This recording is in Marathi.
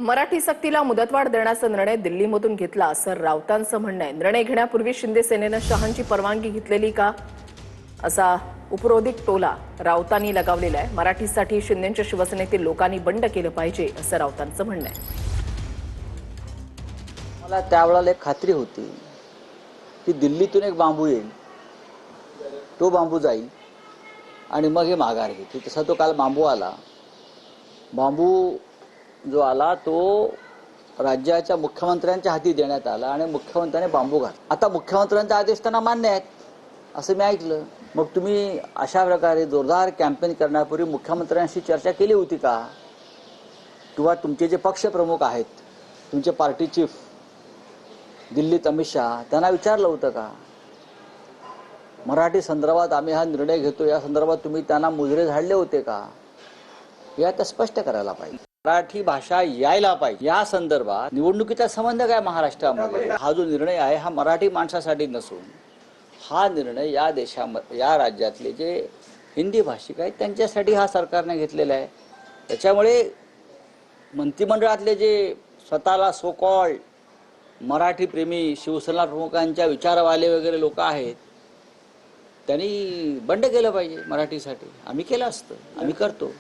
मराठी सक्तीला मुदतवाढ देण्याचा निर्णय दिल्लीमधून घेतला असं राऊतांचं म्हणणं आहे। निर्णय घेण्यापूर्वी शिंदे सेनेनं शहांची परवानगी घेतलेली का असा उपरोधिक टोला राऊतांनी लगावलेला आहे। मराठीसाठी शिंदेच्या शिवसेनेतील लोकांनी बंड केलं पाहिजे असं राऊतांचं म्हणणं आहे। मला त्यावेळेला एक खात्री होती की दिल्लीतून एक बांबू येईल, तो बांबू जाईल आणि मग हे माघार घेतील। तसा तो काल बांबू आला। बांबू जो आला तो राज्याच्या मुख्यमंत्र्यांच्या हाती देण्यात आला आणि मुख्यमंत्र्यांनी बांबू घातला। आता मुख्यमंत्र्यांचे आदेश त्यांना मान्य आहेत असं मी ऐकलं। मग तुम्ही अशा प्रकारे जोरदार कॅम्पेन करण्यापूर्वी मुख्यमंत्र्यांशी चर्चा केली होती का? किंवा तुमचे जे पक्षप्रमुख आहेत, तुमचे पार्टी चीफ दिल्लीत अमित शहा, त्यांना विचारलं होतं का? मराठी संदर्भात आम्ही हा निर्णय घेतो या संदर्भात तुम्ही त्यांना मुजरे झाडले होते का? हे आता स्पष्ट करायला पाहिजे। मराठी भाषा यायला पाहिजे या संदर्भात निवडणुकीचा संबंध काय महाराष्ट्रामध्ये? हा जो निर्णय आहे हा मराठी माणसासाठी नसून हा निर्णय या देशामध्ये या राज्यातले जे हिंदी भाषिक आहेत त्यांच्यासाठी हा सरकारने घेतलेला आहे। त्याच्यामुळे मंत्रिमंडळातले जे स्वतःला सो कॉल्ड मराठी प्रेमी शिवसेना प्रमुखांच्या विचारवाले वगैरे लोक आहेत त्यांनी बंड केलं पाहिजे मराठीसाठी। आम्ही केलं असतं, आम्ही करतो।